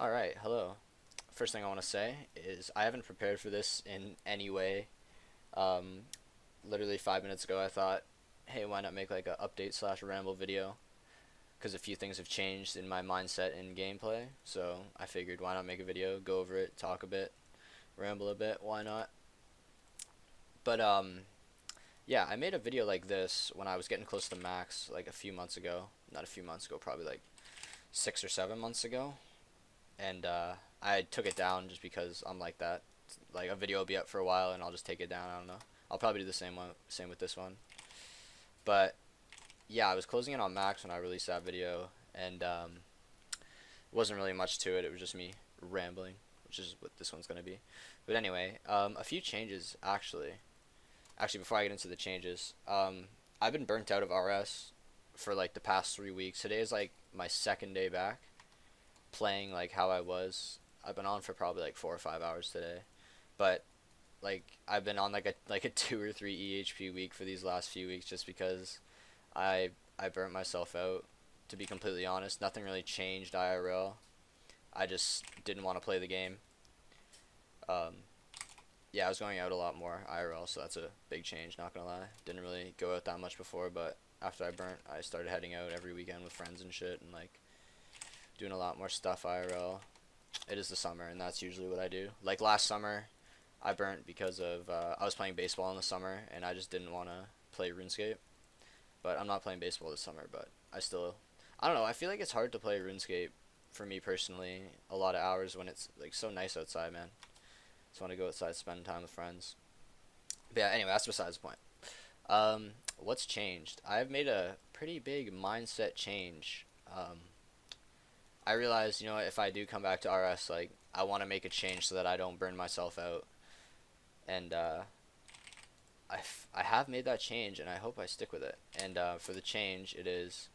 Alright, hello. First thing I want to say is I haven't prepared for this in any way. Um, Literally 5 minutes ago I thought, hey, why not make like a update slash ramble video? Because a few things have changed in my mindset and gameplay. So I figured why not make a video, go over it, talk a bit, ramble a bit, why not? But yeah, I made a video like this when I was getting close to max like a few months ago. Not a few months ago, probably like 6 or 7 months ago. And I took it down just because I'm like that. Like a video will be up for a while and I'll just take it down. I don't know. I'll probably do the same with this one. But yeah, I was closing in on max when I released that video, and wasn't really much to it. It was just me rambling, which is what this one's gonna be. But anyway, a few changes actually. Actually, before I get into the changes, I've been burnt out of RS for like the past 3 weeks. Today is like my second day back playing like how I was. I've been on for probably like 4 or 5 hours today, but like I've been on like a 2 or 3 EHP week for these last few weeks just because I burnt myself out. To be completely honest, nothing really changed IRL. I just didn't want to play the game. Um, yeah, I was going out a lot more IRL, so that's a big change. Not gonna lie, didn't really go out that much before, but after I burnt, I started heading out every weekend with friends and shit, and like doing a lot more stuff IRL. It is the summer, and that's usually what I do. Like last summer, I burnt because of I was playing baseball in the summer, and I just didn't want to play RuneScape. But I'm not playing baseball this summer, but I don't know. I feel like it's hard to play RuneScape for me personally. A lot of hours when it's like so nice outside, man. Just want to go outside, spend time with friends. But yeah, anyway, that's besides the point. What's changed? I've made a pretty big mindset change. I realized, if I do come back to RS, like, I want to make a change so that I don't burn myself out. And, I have made that change, and I hope I stick with it. And, for the change, it is,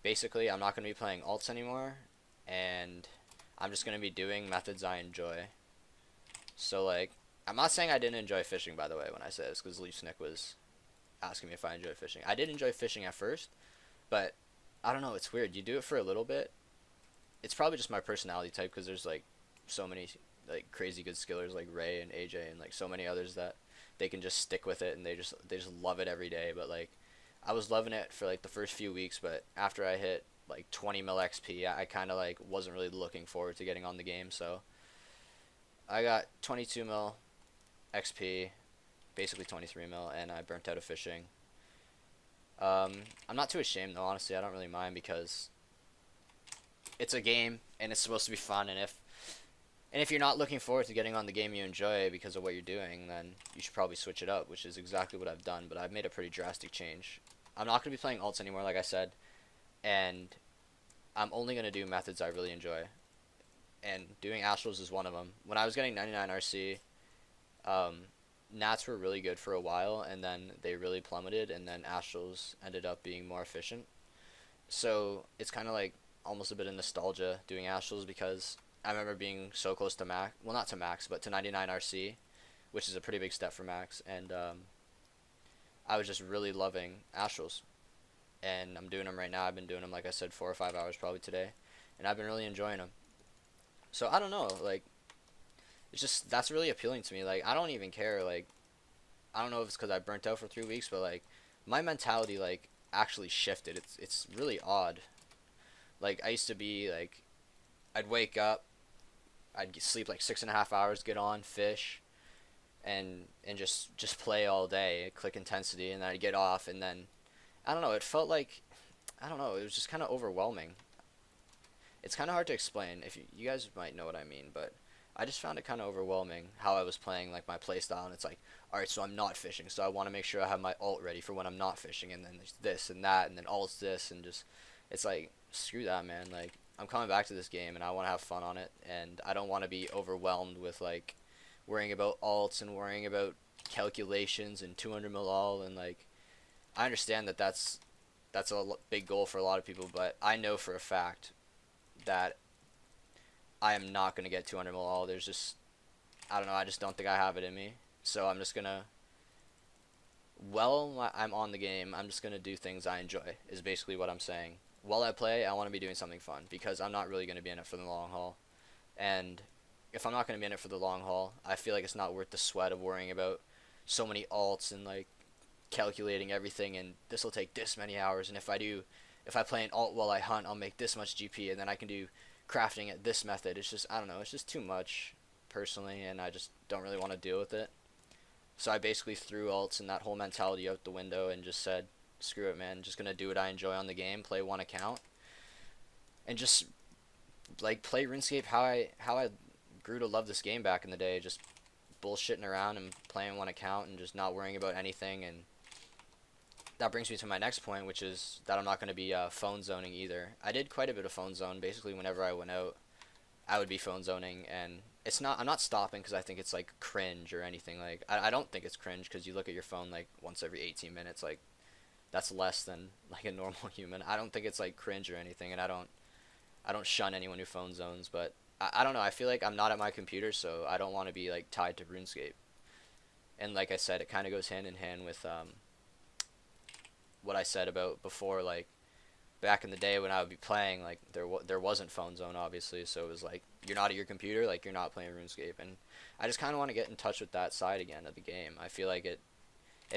basically, I'm not going to be playing alts anymore, and I'm just going to be doing methods I enjoy. So, like, I'm not saying I didn't enjoy fishing, by the way, when I say this, because Leaf Snick was asking me if I enjoy fishing. I did enjoy fishing at first, but, I don't know, it's weird. You do it for a little bit, it's probably just my personality type because there's like so many like crazy good skillers like Ray and AJ and like so many others that they can just stick with it and they just love it every day. But like I was loving it for like the first few weeks, but after I hit like 20 mil XP, I kind of like wasn't really looking forward to getting on the game. So I got 22 mil XP, basically 23 mil, and I burnt out of fishing. I'm not too ashamed though, honestly. I don't really mind because it's a game and it's supposed to be fun, and if you're not looking forward to getting on the game you enjoy because of what you're doing, then you should probably switch it up, which is exactly what I've done. But I've made a pretty drastic change. I'm not going to be playing alts anymore, like I said, and I'm only going to do methods I really enjoy, and doing astrals is one of them. When I was getting 99 RC, um, nats were really good for a while, and then they really plummeted, and then astrals ended up being more efficient. So it's kind of like almost a bit of nostalgia doing astrals because I remember being so close to max. Well, not to max, but to 99 RC, which is a pretty big step for max. And I was just really loving astrals, and I'm doing them right now. I've been doing them, like I said, 4 or 5 hours probably today, and I've been really enjoying them. So I don't know, like it's just that's really appealing to me. Like I don't even care. Like I don't know if it's because I burnt out for 3 weeks, but like my mentality like actually shifted. It's really odd. Like I used to be like I'd wake up, I'd sleep like 6.5 hours, get on, fish, and just play all day, click intensity, and then I'd get off, and then I don't know. It felt like I don't know. It was just kind of overwhelming. It's kind of hard to explain. If you guys might know what I mean, but I just found it kind of overwhelming how I was playing like my playstyle, and it's like, all right, so I'm not fishing, so I want to make sure I have my alt ready for when I'm not fishing, and then there's this and that, and then alt's this, and just it's like screw that, man. Like I'm coming back to this game, and I want to have fun on it, and I don't want to be overwhelmed with like worrying about alts and worrying about calculations and 200 mil all, and like I understand that that's a big goal for a lot of people, but I know for a fact that I am not going to get 200 mil all. There's just, I don't know, I just don't think I have it in me. So I'm just going to, while I'm on the game, I'm just going to do things I enjoy, is basically what I'm saying. While I play, I want to be doing something fun, because I'm not really going to be in it for the long haul. And if I'm not going to be in it for the long haul, I feel like it's not worth the sweat of worrying about so many alts and like calculating everything, and this will take this many hours, and if I play an alt while I hunt, I'll make this much GP, and then I can do crafting at this method. It's just, I don't know, it's just too much personally, and I just don't really want to deal with it. So I basically threw alts and that whole mentality out the window and just said, screw it, man. I'm just gonna do what I enjoy on the game, play one account, and just like play RuneScape how I grew to love this game back in the day. Just bullshitting around and playing one account and just not worrying about anything. And that brings me to my next point, which is that I'm not going to be phone zoning either. I did quite a bit of phone zone. Basically, whenever I went out, I would be phone zoning, and I'm not stopping because I think it's like cringe or anything. Like I don't think it's cringe because you look at your phone like once every 18 minutes. Like that's less than like a normal human. I don't think it's like cringe or anything, and I don't shun anyone who phone zones, but I don't know. I feel like I'm not at my computer, so I don't want to be like tied to RuneScape. And like I said, it kind of goes hand in hand with what I said about before. Like back in the day when I would be playing, like there wasn't phone zone obviously, so it was like you're not at your computer, like you're not playing RuneScape, and I just kind of want to get in touch with that side again of the game. I feel like it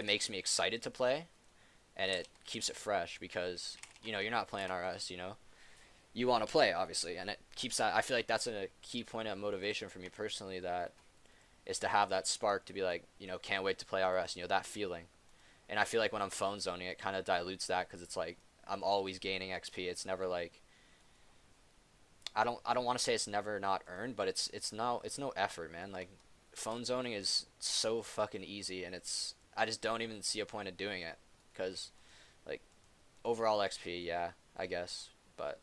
makes me excited to play, and it keeps it fresh because you're not playing RS, you want to play obviously, and it keeps that. I feel like that's a key point of motivation for me personally, that is to have that spark to be like, can't wait to play RS, that feeling. And I feel like when I'm phone zoning, it kind of dilutes that because it's like I'm always gaining XP. It's never like I don't want to say it's never not earned, but it's no effort, man. Like phone zoning is so fucking easy, and I just don't even see a point of doing it because like overall XP, yeah, I guess, but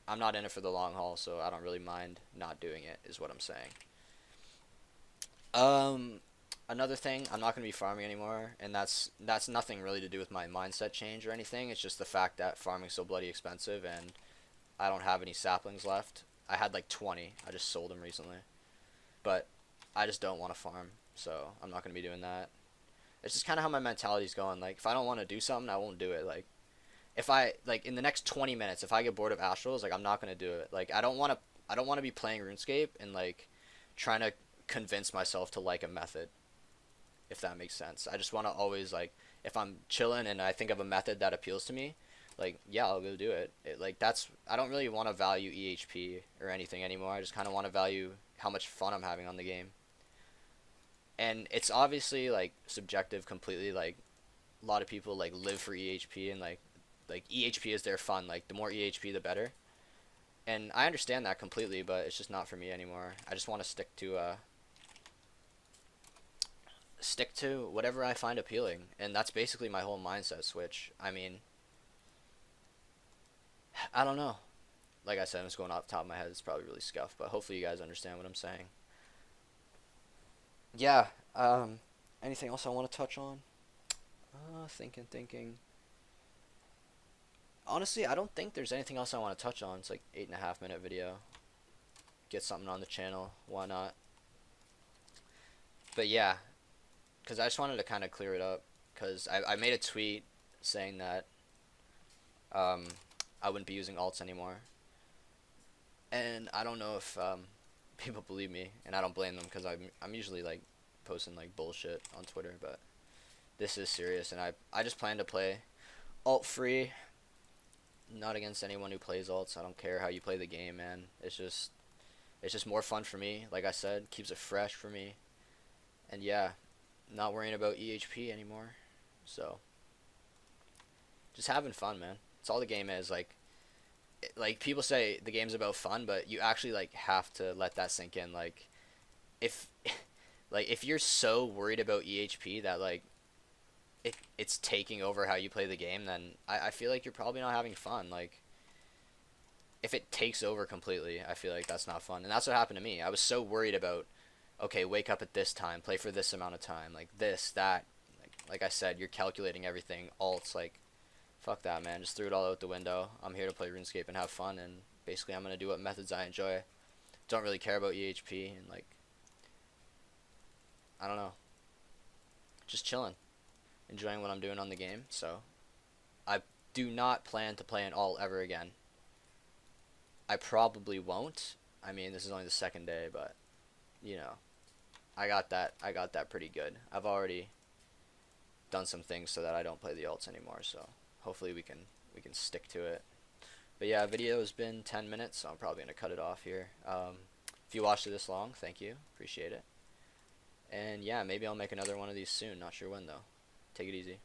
I'm not in it for the long haul, so I don't really mind not doing it, is what I'm saying. Another thing, I'm not going to be farming anymore, and that's nothing really to do with my mindset change or anything. It's just the fact that farming's so bloody expensive, and I don't have any saplings left. I had like 20. I just sold them recently. But I just don't want to farm, so I'm not going to be doing that. It's just kind of how my mentality's going. Like, if I don't want to do something, I won't do it. Like, if I, like, in the next 20 minutes, if I get bored of Astrals, like, I'm not going to do it. Like, I don't want to be playing RuneScape and, like, trying to convince myself to like a method, if that makes sense. I just want to always, like, if I'm chilling and I think of a method that appeals to me, like, yeah, I'll go do it. I don't really want to value EHP or anything anymore. I just kind of want to value how much fun I'm having on the game. And it's obviously, like, subjective completely. Like, a lot of people, like, live for EHP, and, like EHP is their fun. Like, the more EHP, the better. And I understand that completely, but it's just not for me anymore. I just want to stick to whatever I find appealing, and that's basically my whole mindset switch. I mean, I don't know. Like I said, I'm just going off the top of my head. It's probably really scuffed, but hopefully you guys understand what I'm saying. Yeah. Anything else I want to touch on? Thinking. Honestly, I don't think there's anything else I want to touch on. It's like 8.5 minute video. Get something on the channel. Why not? But yeah, because I just wanted to kind of clear it up. Because I made a tweet saying that I wouldn't be using alts anymore. And I don't know if people believe me, and I don't blame them because I'm usually like posting like bullshit on Twitter, but this is serious, and I just plan to play alt free. Not against anyone who plays alts. I don't care how you play the game, man. It's just more fun for me. Like I said, keeps it fresh for me. And yeah, not worrying about EHP anymore. So just having fun, man. It's all the game is. Like people say the game's about fun, but you actually like have to let that sink in. Like if if you're so worried about EHP that like it's taking over how you play the game, then I feel like you're probably not having fun. Like if it takes over completely, I feel like that's not fun. And that's what happened to me. I was so worried about, okay, wake up at this time, play for this amount of time, like this, that. Like I said, you're calculating everything. Alts, like, fuck that, man. Just threw it all out the window. I'm here to play RuneScape and have fun, and basically I'm going to do what methods I enjoy. Don't really care about EHP, and like, I don't know. Just chilling. Enjoying what I'm doing on the game, so I do not plan to play an alt ever again. I probably won't. I mean, this is only the second day, but you know, I got that pretty good. I've already done some things so that I don't play the alts anymore, so hopefully we can stick to it. But yeah, video has been 10 minutes, so I'm probably gonna cut it off here. If you watched it this long, thank you, appreciate it. And yeah, maybe I'll make another one of these soon. Not sure when though. Take it easy.